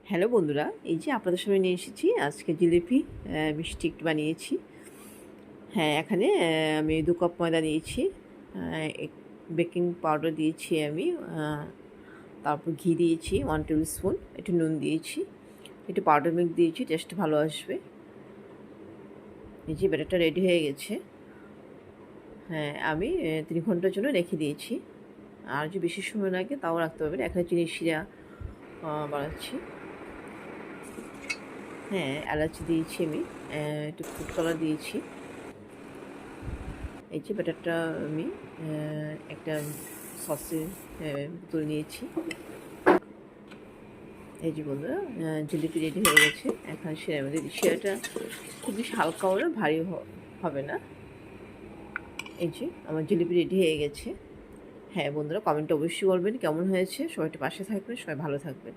Hello বন্ধুরা, এই যে আপনাদের সামনে নিয়ে এসেছি আজকে জিলিপি মিষ্টি একটু বানিয়েছি। হ্যাঁ, এখানে আমি 2 কাপ ময়দা নিয়েছি, বেকিং পাউডার দিয়েছি আমি, তারপর ঘি দিয়েছি 1 টেবিল স্পুন, একটু নুন দিয়েছি, একটু পাউডার মিল্ক দিয়েছি, টেস্ট ভালো আসবে। এই যে ব্যাটারটা রেডি হয়ে গেছে। হ্যাঁ, আমি 3 ঘন্টার জন্য রেখে দিয়েছি। আর যদি বেশি সময় লাগে তাও রাখতে পারবেন। এখানে চিনির শিরা বানাচ্ছি। হ্যাঁ, এলাচি দিয়েছি আমি, একটু ফুড কালার দিয়েছি। এই যে ব্যাটারটা আমি একটা সসে বোতল নিয়েছি। এই যে বন্ধুরা, জিলিপি রেডি হয়ে গেছে। এখন সেটার মধ্যে শিরাটা খুব বেশি হালকাও না, ভারী হবে না। এই যে আমার জিলিপি রেডি হয়ে গেছে। হ্যাঁ বন্ধুরা, কমেন্টে অবশ্যই বলবেন কেমন হয়েছে। সবাই একটু পাশে থাকবেন, সবাই ভালো থাকবেন।